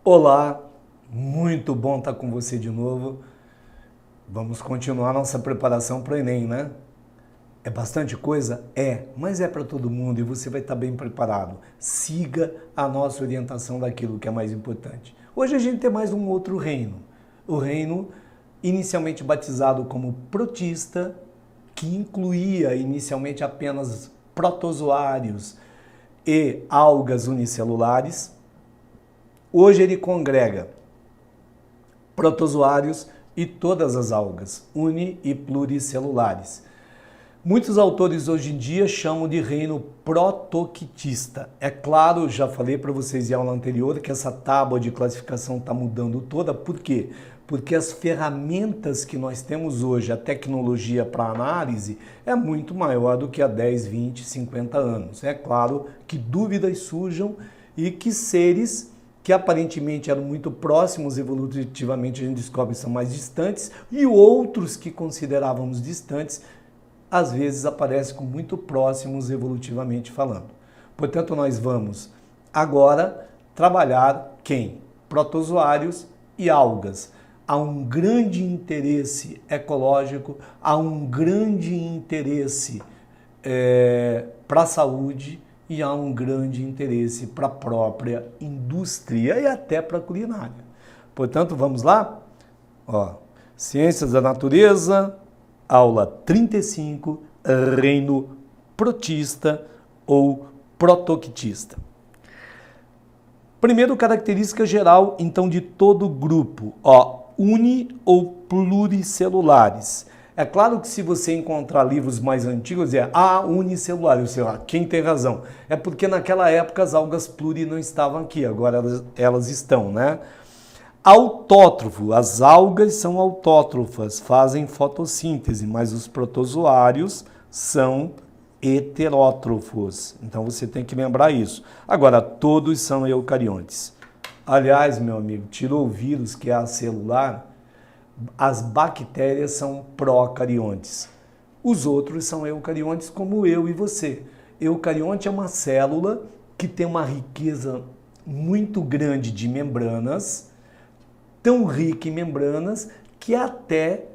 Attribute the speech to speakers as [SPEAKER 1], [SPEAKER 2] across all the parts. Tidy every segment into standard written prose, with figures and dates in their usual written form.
[SPEAKER 1] Olá, muito bom estar com você de novo. Vamos continuar nossa preparação para o Enem, né? É bastante coisa? É, mas é para todo mundo e você vai estar bem preparado. Siga a nossa orientação daquilo que é mais importante. Hoje a gente tem mais um outro reino. O reino inicialmente batizado como protista, que incluía inicialmente apenas protozoários e algas unicelulares. Hoje ele congrega protozoários e todas as algas, uni e pluricelulares. Muitos autores hoje em dia chamam de reino protoctista. É claro, já falei para vocês em aula anterior que essa tábua de classificação está mudando toda. Por quê? Porque as ferramentas que nós temos hoje, a tecnologia para análise, é muito maior do que há 10, 20, 50 anos. É claro que dúvidas surjam e que seres que aparentemente eram muito próximos evolutivamente, a gente descobre que são mais distantes, e outros que considerávamos distantes, às vezes aparecem como muito próximos evolutivamente falando. Portanto, nós vamos agora trabalhar quem? Protozoários e algas. Há um grande interesse ecológico, há um grande interesse para a saúde, e há um grande interesse para a própria indústria e até para a culinária. Portanto, vamos lá? Ciências da Natureza, aula 35, reino protista ou protoctista. Primeiro, característica geral, então, de todo grupo, uni ou pluricelulares. É claro que se você encontrar livros mais antigos, unicelular, ou seja, quem tem razão? É porque naquela época as algas pluri não estavam aqui, agora elas estão, né? Autótrofo, as algas são autótrofas, fazem fotossíntese, mas os protozoários são heterótrofos. Então você tem que lembrar isso. Agora, todos são eucariontes. Aliás, meu amigo, tirou o vírus que é acelular, as bactérias são procariontes. Os outros são eucariontes, como eu e você. Eucarionte é uma célula que tem uma riqueza muito grande de membranas, tão rica em membranas que até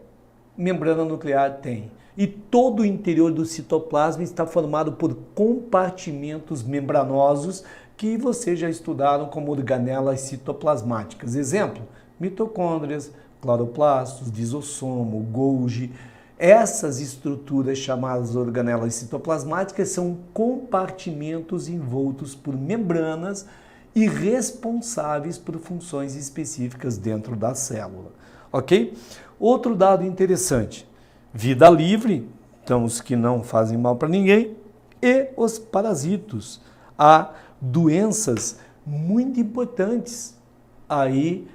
[SPEAKER 1] membrana nuclear tem. E todo o interior do citoplasma está formado por compartimentos membranosos que vocês já estudaram como organelas citoplasmáticas. Exemplo, mitocôndrias, cloroplastos, lisossomo, Golgi. Essas estruturas chamadas organelas citoplasmáticas são compartimentos envoltos por membranas e responsáveis por funções específicas dentro da célula. Ok? Outro dado interessante, vida livre, então os que não fazem mal para ninguém, e os parasitos. Há doenças muito importantes aí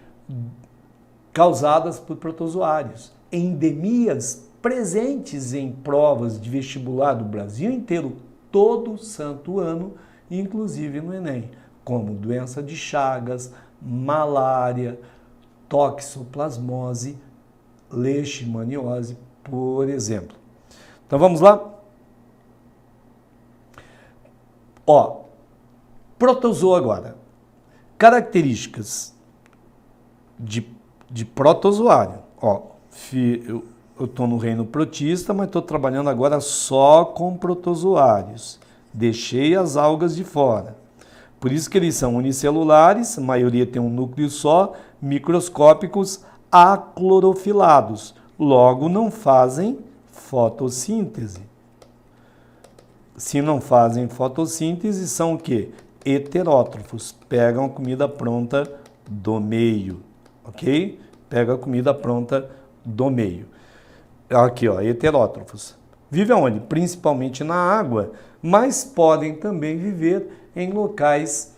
[SPEAKER 1] causadas por protozoários, endemias presentes em provas de vestibular do Brasil inteiro, todo santo ano, inclusive no Enem, como doença de Chagas, malária, toxoplasmose, leishmaniose, por exemplo. Então vamos lá? Protozoa agora. Características de protozoário. Eu estou no reino protista, mas estou trabalhando agora só com protozoários. Deixei as algas de fora. Por isso que eles são unicelulares, a maioria tem um núcleo só, microscópicos, aclorofilados. Logo, não fazem fotossíntese. Se não fazem fotossíntese, são o quê? Heterótrofos. Pegam a comida pronta do meio. Ok? Pega a comida pronta do meio. Aqui, heterótrofos. Vivem onde? Principalmente na água, mas podem também viver em locais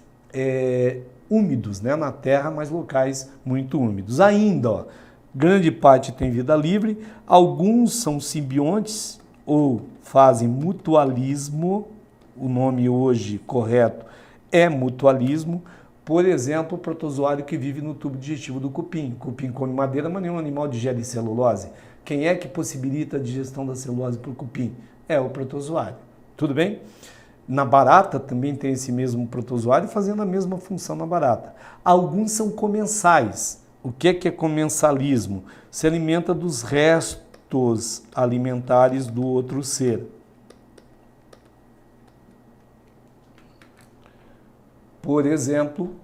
[SPEAKER 1] úmidos, né? Na terra, mas locais muito úmidos. Ainda, grande parte tem vida livre, alguns são simbiontes ou fazem mutualismo, o nome hoje correto é mutualismo. Por exemplo, o protozoário que vive no tubo digestivo do cupim. O cupim come madeira, mas nenhum animal digere celulose. Quem é que possibilita a digestão da celulose para o cupim? É o protozoário. Tudo bem? Na barata também tem esse mesmo protozoário fazendo a mesma função na barata. Alguns são comensais. O que é comensalismo? Se alimenta dos restos alimentares do outro ser. Por exemplo,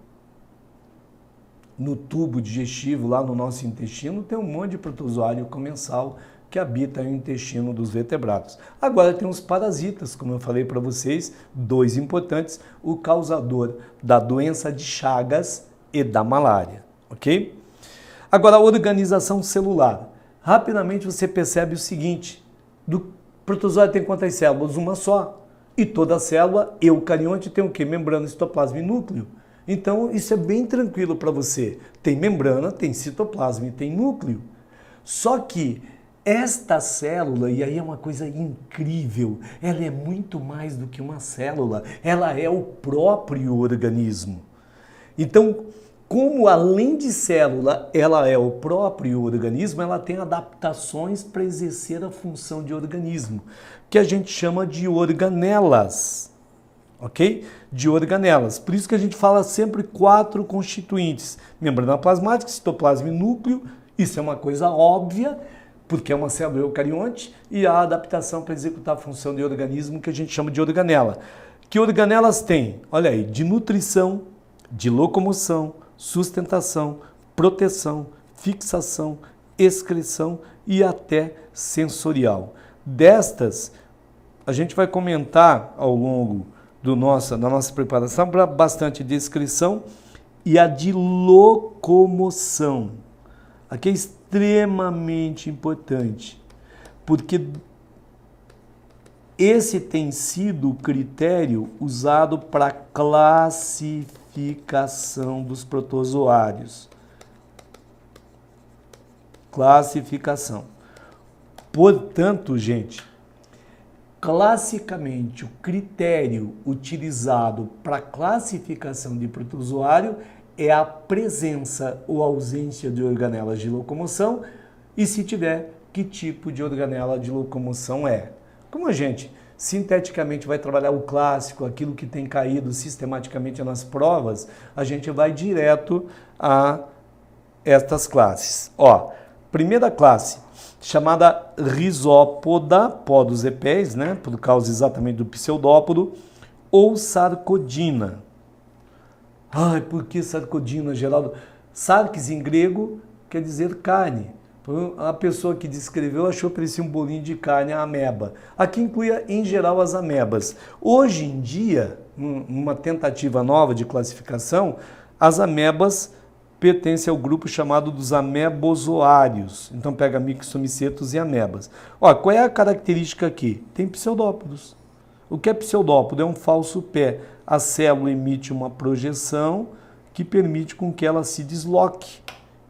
[SPEAKER 1] no tubo digestivo, lá no nosso intestino, tem um monte de protozoário comensal que habita o intestino dos vertebrados. Agora tem os parasitas, como eu falei para vocês, dois importantes, o causador da doença de Chagas e da malária, ok? Agora, a organização celular. Rapidamente você percebe o seguinte, do protozoário tem quantas células? Uma só. E toda célula eucarionte tem o quê? Membrana, citoplasma e núcleo. Então, isso é bem tranquilo para você. Tem membrana, tem citoplasma e tem núcleo. Só que esta célula, e aí é uma coisa incrível, ela é muito mais do que uma célula, ela é o próprio organismo. Então, como além de célula, ela é o próprio organismo, ela tem adaptações para exercer a função de organismo, que a gente chama de organelas, ok? De organelas. Por isso que a gente fala sempre 4 constituintes: membrana plasmática, citoplasma e núcleo. Isso é uma coisa óbvia, porque é uma célula eucarionte, e a adaptação para executar a função de organismo que a gente chama de organela. Que organelas tem? Olha aí, de nutrição, de locomoção, sustentação, proteção, fixação, excreção e até sensorial. Destas, a gente vai comentar ao longo da nossa preparação para bastante de excreção e a de locomoção. Aqui é extremamente importante, porque esse tem sido o critério usado para classificação dos protozoários. Classificação. Portanto, gente, classicamente o critério utilizado para classificação de protozoário é a presença ou ausência de organelas de locomoção e, se tiver, que tipo de organela de locomoção é. Como a gente sinteticamente vai trabalhar o clássico, aquilo que tem caído sistematicamente nas provas, a gente vai direto a estas classes. Ó, primeira classe, chamada Rhizópoda, pó dos epés, né, por causa exatamente do pseudópodo, ou Sarcodina. Ai, por que Sarcodina, Geraldo? Sarx em grego quer dizer carne. A pessoa que descreveu achou que parecia um bolinho de carne, a ameba. Aqui inclui, em geral, as amebas. Hoje em dia, uma tentativa nova de classificação, as amebas pertencem ao grupo chamado dos amebozoários. Então pega mixomicetos e amebas. Ó, qual é a característica aqui? Tem pseudópodos. O que é pseudópodo? É um falso pé. A célula emite uma projeção que permite com que ela se desloque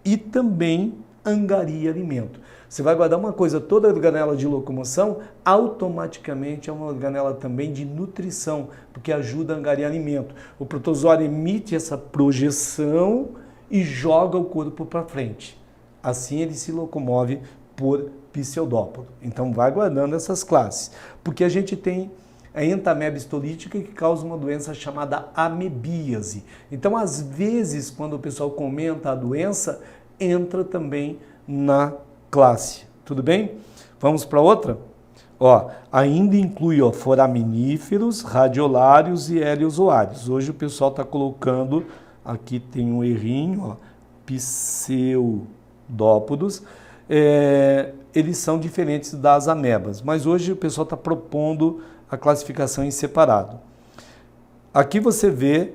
[SPEAKER 1] e também angaria alimento. Você vai guardar uma coisa, toda organela de locomoção automaticamente é uma organela também de nutrição, porque ajuda a angariar alimento. O protozoário emite essa projeção e joga o corpo para frente. Assim ele se locomove por pseudópodo. Então vai guardando essas classes, porque a gente tem a entameba histolítica que causa uma doença chamada amebíase. Então, às vezes, quando o pessoal comenta a doença, entra também na classe. Tudo bem? Vamos para outra? Ó, ainda inclui foraminíferos, radiolários e heliozoários. Hoje o pessoal está colocando, aqui tem um errinho, ó, pseudópodos. Eles são diferentes das amebas, mas hoje o pessoal está propondo a classificação em separado. Aqui você vê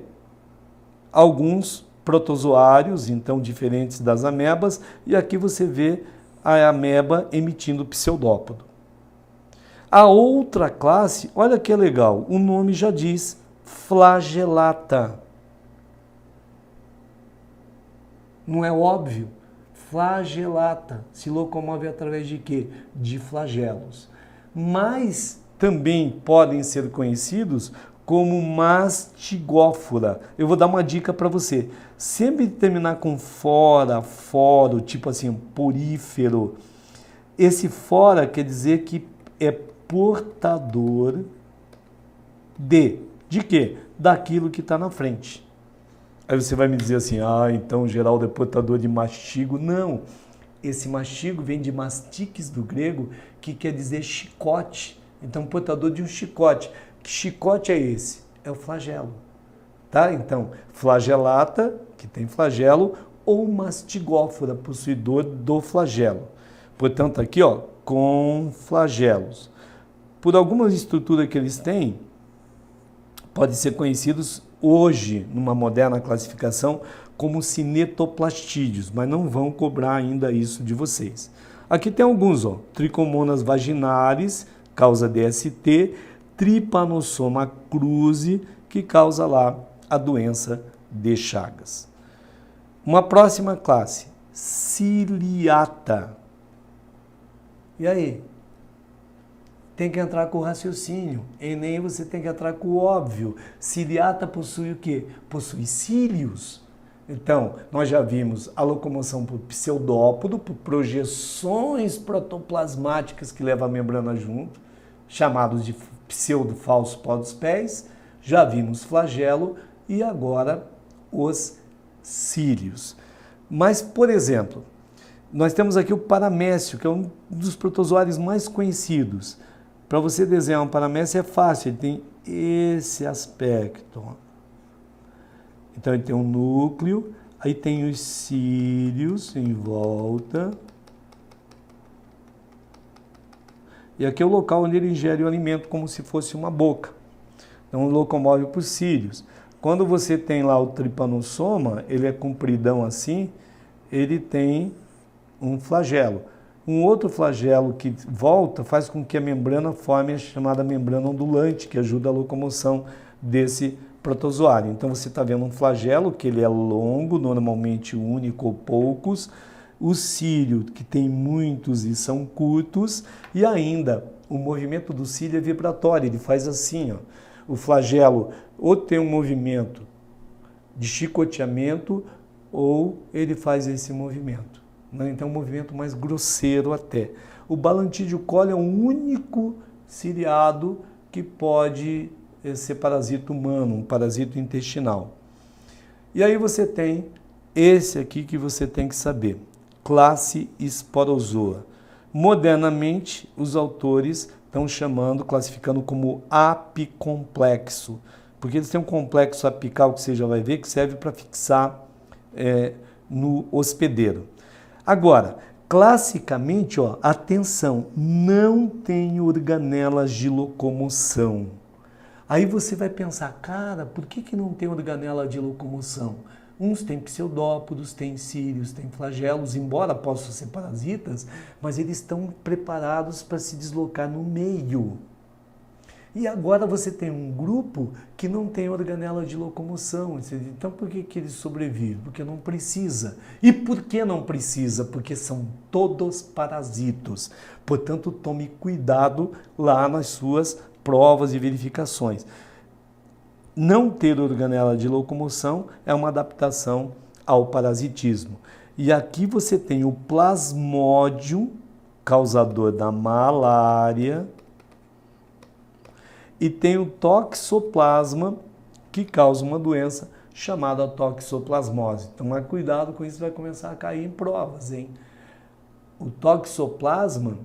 [SPEAKER 1] alguns protozoários, então diferentes das amebas, e aqui você vê a ameba emitindo pseudópodo. A outra classe, olha que legal, o nome já diz, flagelata. Não é óbvio? Flagelata. Se locomove através de quê? De flagelos. Mas também podem ser conhecidos como mastigófora. Eu vou dar uma dica para você. Sempre terminar com fora, foro, tipo assim, porífero. Esse fora quer dizer que é portador De quê? Daquilo que está na frente. Aí você vai me dizer assim, então Geraldo é portador de mastigo. Não, esse mastigo vem de mastiques do grego, que quer dizer chicote. Então, portador de um chicote. Que chicote é esse? É o flagelo. Tá? Então, flagelata, que tem flagelo, ou mastigófora, possuidor do flagelo. Portanto, aqui, com flagelos. Por alguma estrutura que eles têm, podem ser conhecidos hoje, numa moderna classificação, como cinetoplastídeos, mas não vão cobrar ainda isso de vocês. Aqui tem alguns, tricomonas vaginares, causa DST, trypanosoma cruzi, que causa lá a doença de Chagas. Uma próxima classe, ciliata. E aí? Tem que entrar com o raciocínio, Enem você tem que entrar com o óbvio. Ciliata possui o quê? Possui cílios. Então, nós já vimos a locomoção por pseudópodo, por projeções protoplasmáticas que levam a membrana junto, chamados de pseudo-falso pó dos pés. Já vimos flagelo e agora os cílios. Mas, por exemplo, nós temos aqui o paramécio, que é um dos protozoários mais conhecidos. Para você desenhar um paramécio é fácil, ele tem esse aspecto. Então ele tem um núcleo, aí tem os cílios em volta. E aqui é o local onde ele ingere o alimento, como se fosse uma boca. Então locomove por cílios. Quando você tem lá o trypanosoma, ele é compridão assim, ele tem um flagelo. Um outro flagelo que volta faz com que a membrana forme a chamada membrana ondulante, que ajuda a locomoção desse protozoário. Então você está vendo um flagelo, que ele é longo, normalmente único ou poucos, o cílio, que tem muitos e são curtos, e ainda o movimento do cílio é vibratório, ele faz assim, O flagelo ou tem um movimento de chicoteamento ou ele faz esse movimento. Então é um movimento mais grosseiro até. O Balantídeo coli é o único ciliado que pode ser parasita humano, um parasito intestinal. E aí você tem esse aqui que você tem que saber, classe Sporozoa. Modernamente, os autores estão classificando como apicomplexo, porque eles têm um complexo apical que você já vai ver, que serve para fixar no hospedeiro. Agora, classicamente, atenção, não tem organelas de locomoção. Aí você vai pensar, cara, por que não tem organela de locomoção? Uns têm pseudópodos, têm cílios, têm flagelos, embora possam ser parasitas, mas eles estão preparados para se deslocar no meio. E agora você tem um grupo que não tem organela de locomoção. Então por que ele sobrevive? Porque não precisa. E por que não precisa? Porque são todos parasitos. Portanto, tome cuidado lá nas suas provas e verificações. Não ter organela de locomoção é uma adaptação ao parasitismo. E aqui você tem o plasmódio, causador da malária, e tem o toxoplasma, que causa uma doença chamada toxoplasmose. Então, mas cuidado com isso, vai começar a cair em provas, hein? O toxoplasma,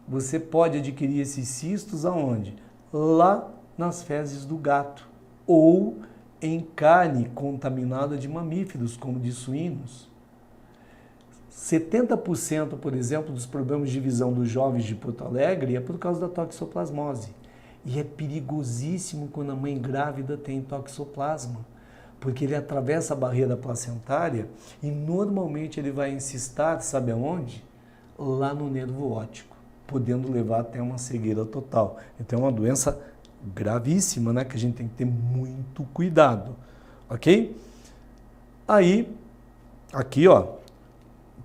[SPEAKER 1] você pode adquirir esses cistos aonde? Lá nas fezes do gato, ou em carne contaminada de mamíferos, como de suínos. 70%, por exemplo, dos problemas de visão dos jovens de Porto Alegre é por causa da toxoplasmose. E é perigosíssimo quando a mãe grávida tem toxoplasma, porque ele atravessa a barreira placentária e normalmente ele vai encistar, sabe aonde? Lá no nervo óptico, podendo levar até uma cegueira total. Então é uma doença gravíssima, né, que a gente tem que ter muito cuidado, ok? Aí, aqui,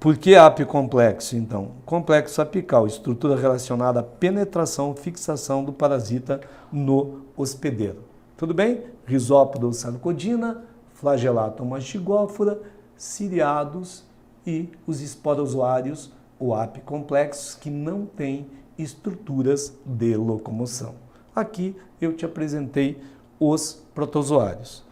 [SPEAKER 1] por que apicomplexo, então? Complexo apical, estrutura relacionada à penetração, fixação do parasita no hospedeiro. Tudo bem? Risópoda ou sarcodina, flagelato ou mastigófora, ciliados e os esporozoários ou apicomplexos que não têm estruturas de locomoção. Aqui eu te apresentei os protozoários.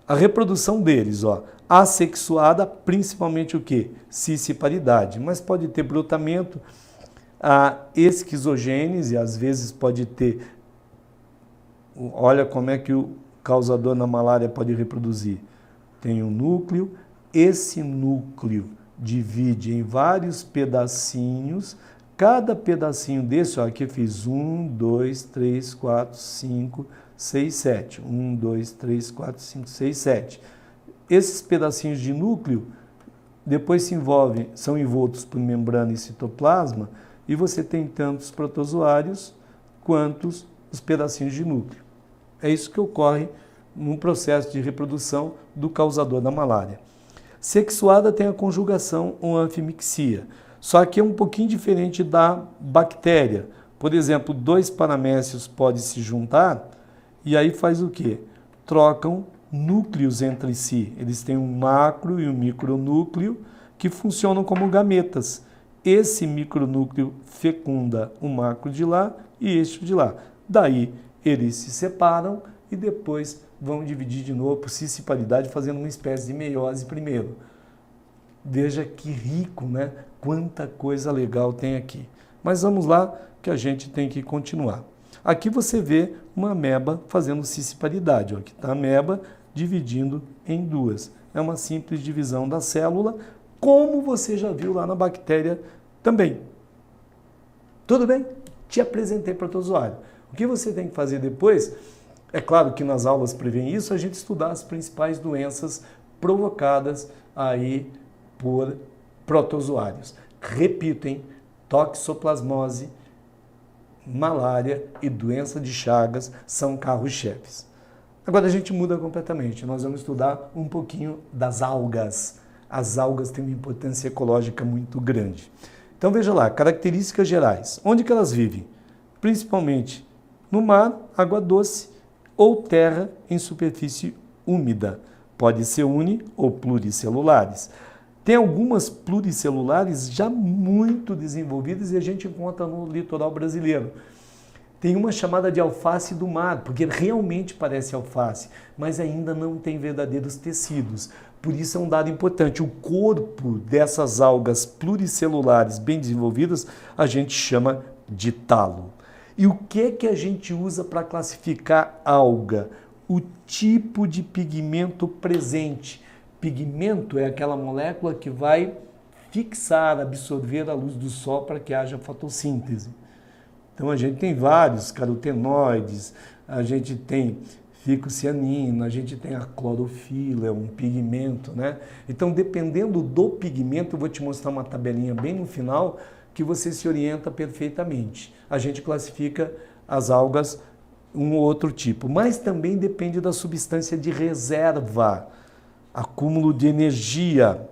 [SPEAKER 1] A reprodução deles, assexuada, principalmente o quê? Cisciparidade, mas pode ter brotamento, a esquizogênese, às vezes pode ter, olha como é que o causador na malária pode reproduzir. Tem um núcleo, esse núcleo divide em vários pedacinhos, cada pedacinho desse, aqui eu fiz 1, 2, 3, 4, 5, 6, 7. 1, 2, 3, 4, 5, 6, 7. Esses pedacinhos de núcleo depois são envoltos por membrana e citoplasma e você tem tantos protozoários quanto os pedacinhos de núcleo. É isso que ocorre no processo de reprodução do causador da malária. Sexuada tem a conjugação ou anfimixia, só que é um pouquinho diferente da bactéria. Por exemplo, 2 paramécios podem se juntar e aí faz o quê? Trocam núcleos entre si. Eles têm um macro e um micronúcleo que funcionam como gametas. Esse micronúcleo fecunda o macro de lá e este de lá. Daí eles se separam e depois vão dividir de novo por cisciparidade, fazendo uma espécie de meiose primeiro. Veja que rico, né? Quanta coisa legal tem aqui. Mas vamos lá que a gente tem que continuar. Aqui você vê uma ameba fazendo cisciparidade. Aqui está a ameba dividindo em 2. É uma simples divisão da célula, como você já viu lá na bactéria também. Tudo bem? Te apresentei protozoário. O que você tem que fazer depois, é claro que nas aulas prevêem isso, a gente estudar as principais doenças provocadas aí por protozoários. Repito, hein? Toxoplasmose, malária e doença de Chagas são carros-chefes. Agora a gente muda completamente. Nós vamos estudar um pouquinho das algas. As algas têm uma importância ecológica muito grande. Então veja lá, características gerais. Onde que elas vivem? Principalmente no mar, água doce ou terra em superfície úmida. Pode ser uni ou pluricelulares. Tem algumas pluricelulares já muito desenvolvidas e a gente encontra no litoral brasileiro. Tem uma chamada de alface do mar, porque realmente parece alface, mas ainda não tem verdadeiros tecidos. Por isso é um dado importante. O corpo dessas algas pluricelulares bem desenvolvidas a gente chama de talo. E o que a gente usa para classificar alga? O tipo de pigmento presente. Pigmento é aquela molécula que vai fixar, absorver a luz do sol para que haja fotossíntese. Então a gente tem vários carotenoides, a gente tem ficocianina, a gente tem a clorofila, é um pigmento, né? Então dependendo do pigmento, eu vou te mostrar uma tabelinha bem no final que você se orienta perfeitamente. A gente classifica as algas um ou outro tipo, mas também depende da substância de reserva, acúmulo de energia.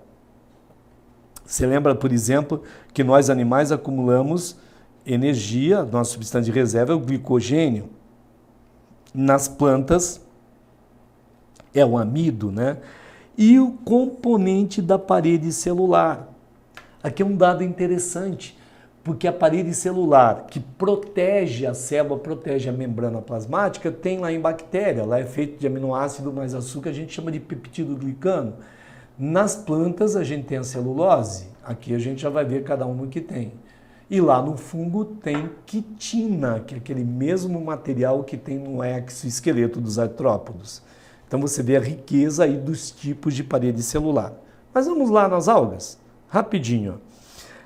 [SPEAKER 1] Você lembra, por exemplo, que nós animais acumulamos energia, nossa substância de reserva é o glicogênio. Nas plantas é o amido, né? E o componente da parede celular. Aqui é um dado interessante, porque a parede celular que protege a célula, protege a membrana plasmática, tem lá em bactéria. Lá é feito de aminoácido mais açúcar, a gente chama de peptidoglicano. Nas plantas a gente tem a celulose, aqui a gente já vai ver cada um que tem. E lá no fungo tem quitina, que é aquele mesmo material que tem no exoesqueleto dos artrópodos. Então você vê a riqueza aí dos tipos de parede celular. Mas vamos lá nas algas, rapidinho.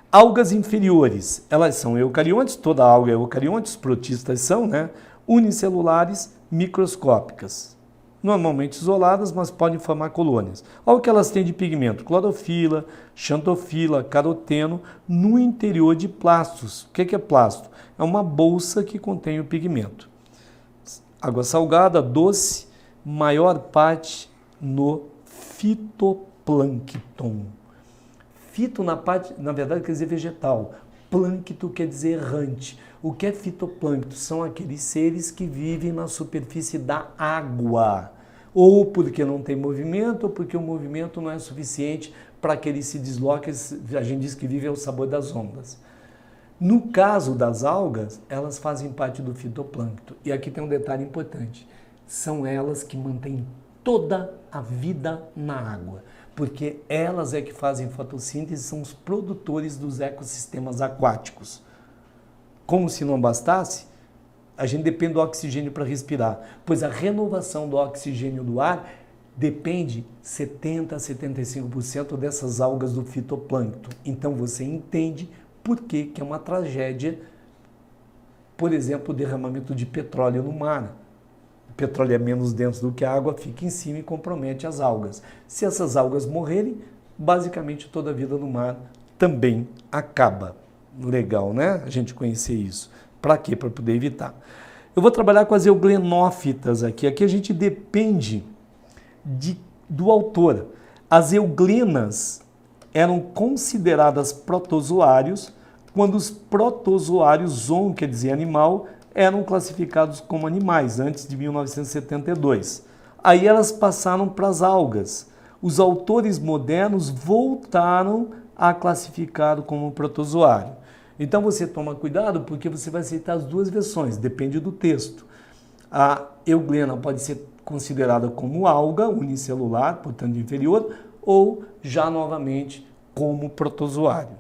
[SPEAKER 1] Algas inferiores, elas são eucariontes, toda alga é eucarionte, os protistas são, né? Unicelulares, microscópicas. Normalmente isoladas, mas podem formar colônias. Olha o que elas têm de pigmento: clorofila, xantofila, caroteno, no interior de plastos. O que é plasto? É uma bolsa que contém o pigmento. Água salgada, doce, maior parte no fitoplâncton. Fito na verdade quer dizer vegetal, plâncton quer dizer errante. O que é fitoplâncton? São aqueles seres que vivem na superfície da água, ou porque não tem movimento, ou porque o movimento não é suficiente para que ele se desloque. A gente diz que vive ao sabor das ondas. No caso das algas, elas fazem parte do fitoplâncton. E aqui tem um detalhe importante. São elas que mantêm toda a vida na água, porque elas é que fazem fotossíntese, são os produtores dos ecossistemas aquáticos. Como se não bastasse, a gente depende do oxigênio para respirar, pois a renovação do oxigênio do ar depende 70% a 75% dessas algas do fitoplâncton. Então você entende por que é uma tragédia, por exemplo, o derramamento de petróleo no mar. O petróleo é menos denso do que a água, fica em cima e compromete as algas. Se essas algas morrerem, basicamente toda a vida no mar também acaba. Legal, né? A gente conhecer isso. Para quê? Para poder evitar. Eu vou trabalhar com as euglenófitas aqui. Aqui a gente depende do autor. As euglenas eram consideradas protozoários quando os protozoários, zoon, quer dizer animal, eram classificados como animais, antes de 1972. Aí elas passaram para as algas. Os autores modernos voltaram a classificar como protozoário. Então você toma cuidado porque você vai aceitar as duas versões, depende do texto. A euglena pode ser considerada como alga unicelular, portanto inferior, ou já novamente como protozoário.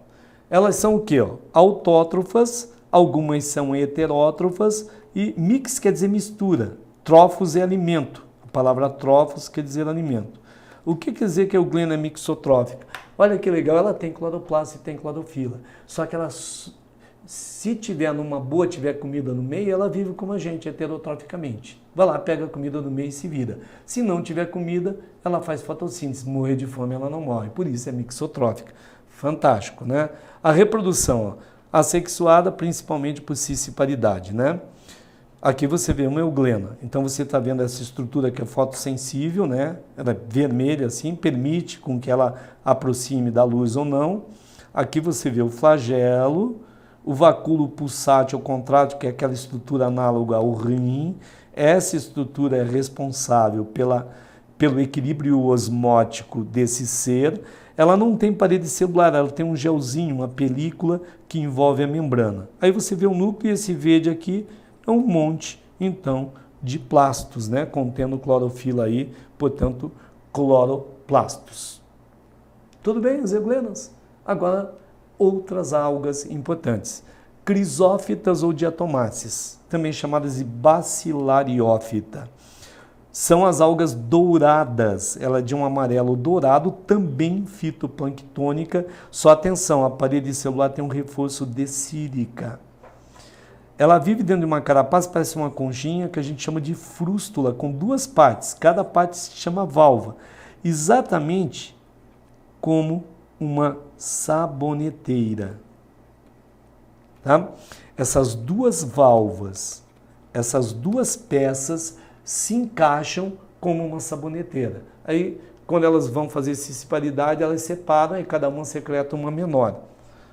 [SPEAKER 1] Elas são o quê? Autótrofas, algumas são heterótrofas e mix quer dizer mistura. Trófos é alimento. A palavra trófos quer dizer alimento. O que quer dizer que a euglena é mixotrófica? Olha que legal, ela tem cloroplasto e tem clorofila. Só que ela, se tiver numa boa, tiver comida no meio, ela vive como a gente, heterotroficamente. Vai lá, pega a comida no meio e se vira. Se não tiver comida, ela faz fotossíntese. Morrer de fome, ela não morre. Por isso é mixotrófica. Fantástico, né? A reprodução, assexuada principalmente por cisciparidade, né? Aqui você vê uma euglena. Então você está vendo essa estrutura que é fotossensível, né? Ela é vermelha assim, permite com que ela aproxime da luz ou não. Aqui você vê o flagelo, o vacúolo pulsátil contrátil, que é aquela estrutura análoga ao rim. Essa estrutura é responsável pelo equilíbrio osmótico desse ser. Ela não tem parede celular, ela tem um gelzinho, uma película que envolve a membrana. Aí você vê o núcleo e esse verde aqui é um monte, então, de plastos, né? Contendo clorofila aí, portanto, cloroplastos. Tudo bem, as euglenas? Agora, outras algas importantes. Crisófitas ou diatomáceas, também chamadas de bacilariófita. São as algas douradas, ela é de um amarelo dourado, também fitoplanctônica. Só atenção, a parede celular tem um reforço de sílica. Ela vive dentro de uma carapaça, parece uma conchinha, que a gente chama de frústula, com duas partes. Cada parte se chama valva, exatamente como uma saboneteira. Tá? Essas duas valvas, essas duas peças se encaixam como uma saboneteira. Aí, quando elas vão fazer cisciparidade, elas separam e cada uma secreta uma menor.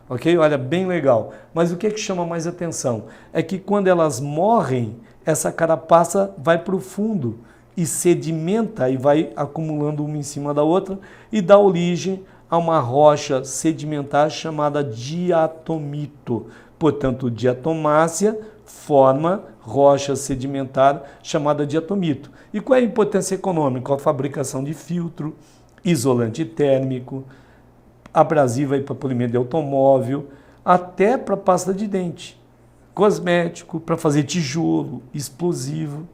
[SPEAKER 1] Ok? Olha, bem legal. Mas o que chama mais atenção? É que quando elas morrem, essa carapaça vai para o fundo e sedimenta e vai acumulando uma em cima da outra e dá origem a uma rocha sedimentar chamada diatomito. Portanto, diatomácea forma rocha sedimentar chamada diatomito. E qual é a importância econômica? A fabricação de filtro, isolante térmico, abrasiva para polimento de automóvel, até para pasta de dente, cosmético, para fazer tijolo, explosivo.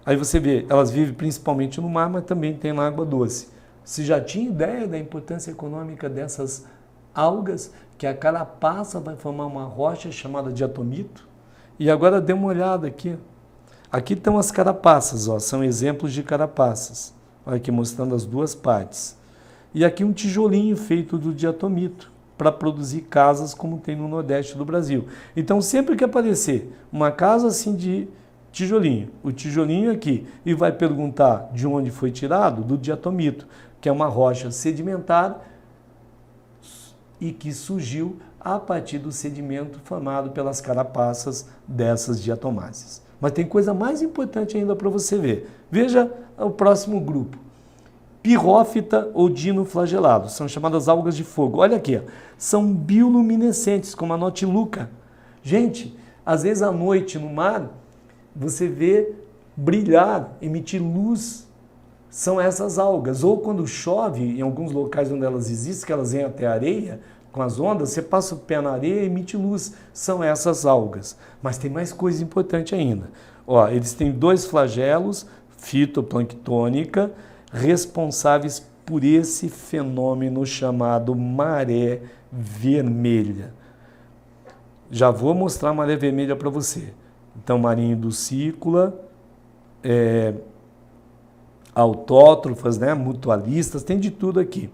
[SPEAKER 1] Aí você vê, elas vivem principalmente no mar, mas também tem na água doce. Você já tinha ideia da importância econômica dessas algas, que a carapaça vai formar uma rocha chamada diatomito? E agora dê uma olhada aqui. Aqui estão as carapaças, ó, são exemplos de carapaças. Olha aqui mostrando as duas partes. E aqui um tijolinho feito do diatomito para produzir casas como tem no Nordeste do Brasil. Então sempre que aparecer uma casa assim de tijolinho, o tijolinho aqui, e vai perguntar de onde foi tirado, do diatomito, que é uma rocha sedimentar e que surgiu a partir do sedimento formado pelas carapaças dessas diatomáceas. Mas tem coisa mais importante ainda para você ver. Veja o próximo grupo. Pirrófita ou dinoflagelado, são chamadas algas de fogo. Olha aqui, ó, são bioluminescentes, como a notiluca. Gente, às vezes à noite no mar, você vê brilhar, emitir luz, são essas algas. Ou quando chove, em alguns locais onde elas existem, que elas vêm até a areia, com as ondas, você passa o pé na areia e emite luz, são essas algas. Mas tem mais coisa importante ainda. Ó, eles têm 2 flagelos, fitoplanctônica, responsáveis por esse fenômeno chamado maré vermelha. Já vou mostrar a maré vermelha para você. Então, marinho-ducícola, autótrofas, né, mutualistas, tem de tudo aqui.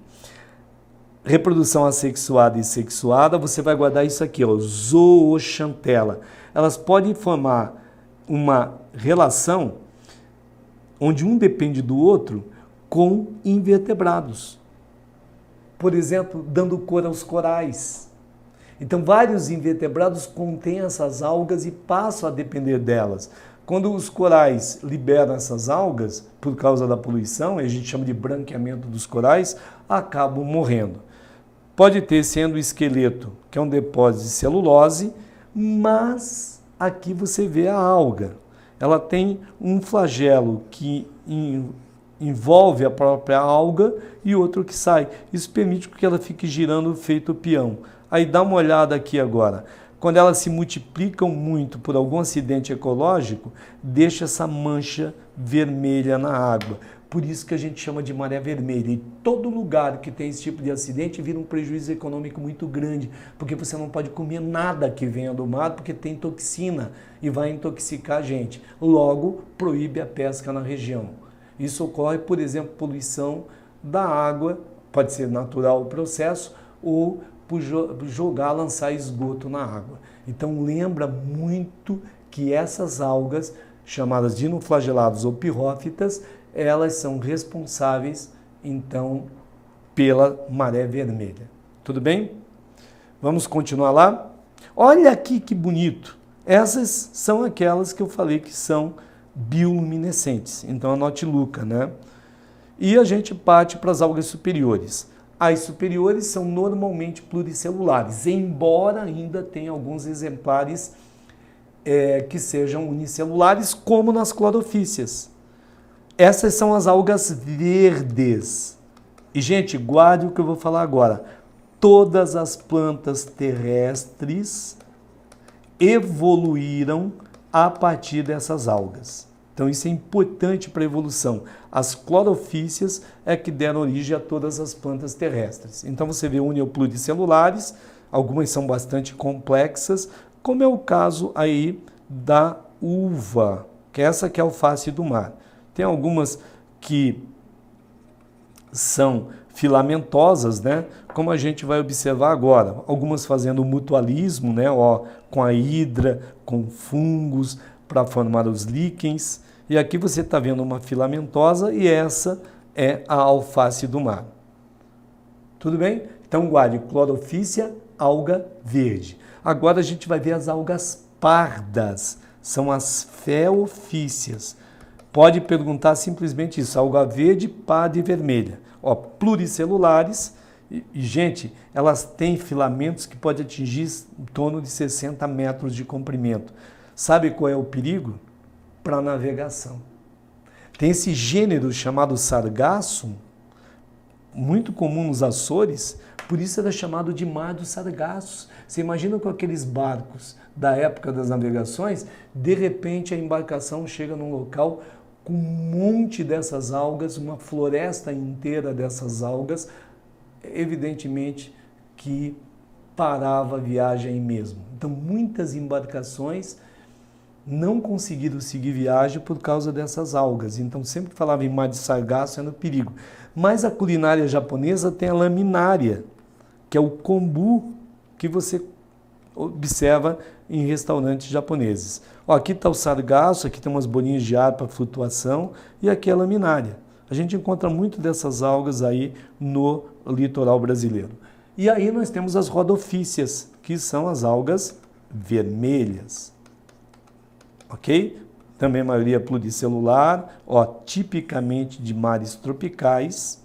[SPEAKER 1] Reprodução assexuada e sexuada, você vai guardar isso aqui, ó, zooxantela. Elas podem formar uma relação onde um depende do outro com invertebrados. Por exemplo, dando cor aos corais. Então, vários invertebrados contêm essas algas e passam a depender delas. Quando os corais liberam essas algas, por causa da poluição, a gente chama de branqueamento dos corais, acabam morrendo. Pode ter sendo o esqueleto, que é um depósito de celulose, mas aqui você vê a alga. Ela tem um flagelo que envolve a própria alga e outro que sai. Isso permite que ela fique girando feito peão. Aí dá uma olhada aqui agora. Quando elas se multiplicam muito por algum acidente ecológico, deixa essa mancha vermelha na água. Por isso que a gente chama de maré vermelha. E todo lugar que tem esse tipo de acidente vira um prejuízo econômico muito grande, porque você não pode comer nada que venha do mar, porque tem toxina e vai intoxicar a gente. Logo, proíbe a pesca na região. Isso ocorre, por exemplo, poluição da água, pode ser natural o processo, ou por jogar, lançar esgoto na água. Então lembra muito que essas algas, chamadas dinoflagelados ou pirrófitas, elas são responsáveis, então, pela maré vermelha. Tudo bem? Vamos continuar lá? Olha aqui que bonito! Essas são aquelas que eu falei que são bioluminescentes. Então, a notiluca, né? E a gente parte para as algas superiores. As superiores são normalmente pluricelulares, embora ainda tenha alguns exemplares que sejam unicelulares, como nas clorofícias. Essas são as algas verdes. E, gente, guarde o que eu vou falar agora. Todas as plantas terrestres evoluíram a partir dessas algas. Então, isso é importante para a evolução. As clorofícias é que deram origem a todas as plantas terrestres. Então, você vê unipluricelulares, algumas são bastante complexas, como é o caso aí da uva, que é essa que é a alface do mar. Tem algumas que são filamentosas, né? Como a gente vai observar agora. Algumas fazendo mutualismo, né? Ó, com a hidra, com fungos, para formar os líquens. E aqui você está vendo uma filamentosa e essa é a alface do mar. Tudo bem? Então guarde clorofícia, alga verde. Agora a gente vai ver as algas pardas. São as feofícias. Pode perguntar simplesmente isso, alga verde, parda e vermelha. Ó, pluricelulares e, gente, elas têm filamentos que podem atingir em torno de 60 metros de comprimento. Sabe qual é o perigo? Para a navegação. Tem esse gênero chamado sargassum, muito comum nos Açores, por isso era chamado de mar dos sargassos. Você imagina com aqueles barcos da época das navegações, de repente a embarcação chega num local com um monte dessas algas, uma floresta inteira dessas algas, evidentemente que parava a viagem aí mesmo. Então muitas embarcações não conseguiram seguir viagem por causa dessas algas. Então sempre que falava em mar de sargaço era perigo. Mas a culinária japonesa tem a laminária, que é o kombu que você observa em restaurantes japoneses. Ó, aqui está o sargaço, aqui tem umas bolinhas de ar para flutuação e aqui é a laminária. A gente encontra muito dessas algas aí no litoral brasileiro. E aí nós temos as rodofícias, que são as algas vermelhas. Ok? Também a maioria pluricelular, ó, tipicamente de mares tropicais.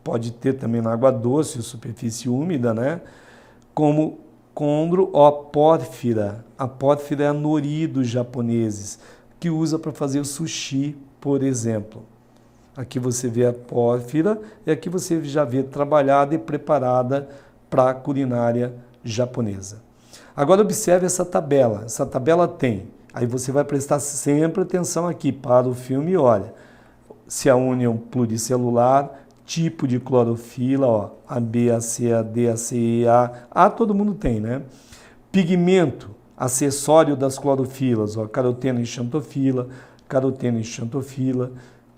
[SPEAKER 1] pode ter também na água doce ou superfície úmida, né? Como condro ou a pórfira. A pórfira é a nori dos japoneses, que usa para fazer o sushi, por exemplo. Aqui você vê a pórfira e aqui você já vê trabalhada e preparada para a culinária japonesa. Agora observe essa tabela. Essa tabela tem, aí você vai prestar sempre atenção aqui para o filme, olha, se a união pluricelular, tipo de clorofila, ó, A, B, A, C, A, D, A, C, E, A todo mundo tem, né? Pigmento, acessório das clorofilas, ó, caroteno e xantofila,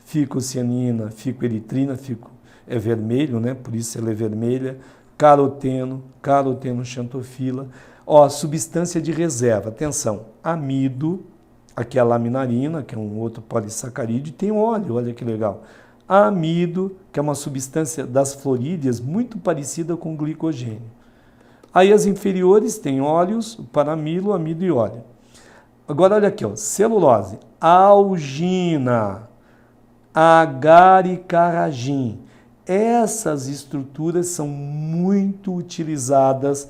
[SPEAKER 1] ficocianina, ficoeritrina, fico é vermelho, né? Por isso ela é vermelha, caroteno, xantofila, ó, substância de reserva, atenção, amido, aqui é a laminarina, que é um outro polissacarídeo, e tem óleo, olha que legal. Amido, que é uma substância das florídeas muito parecida com glicogênio. Aí as inferiores têm óleos, paramilo, amido e óleo. Agora olha aqui, ó, celulose, algina, agar-e-carragim. Essas estruturas são muito utilizadas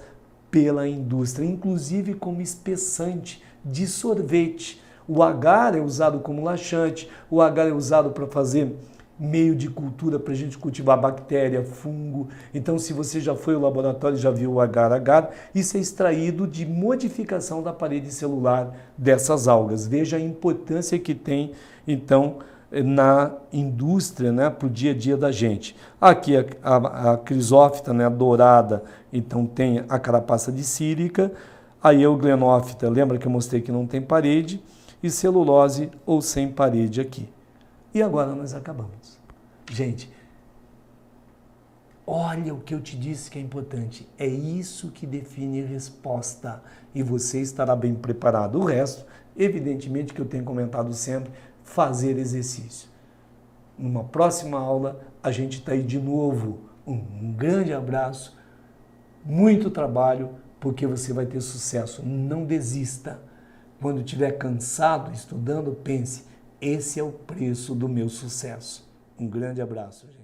[SPEAKER 1] pela indústria, inclusive como espessante de sorvete. O agar é usado como laxante, o agar é usado para fazer meio de cultura para a gente cultivar bactéria, fungo. Então, se você já foi ao laboratório e já viu o agar-agar, isso é extraído de modificação da parede celular dessas algas. Veja a importância que tem, então, na indústria, né, para o dia a dia da gente. Aqui a crisófita, né, dourada, então tem a carapaça de sílica, a euglenófita, lembra que eu mostrei que não tem parede, e celulose ou sem parede aqui. E agora nós acabamos. Gente, olha o que eu te disse que é importante. É isso que define a resposta. E você estará bem preparado. O resto, evidentemente, que eu tenho comentado sempre, fazer exercício. Numa próxima aula, a gente está aí de novo. Um grande abraço, muito trabalho, porque você vai ter sucesso. Não desista. Quando estiver cansado estudando, pense, esse é o preço do meu sucesso. Um grande abraço, gente.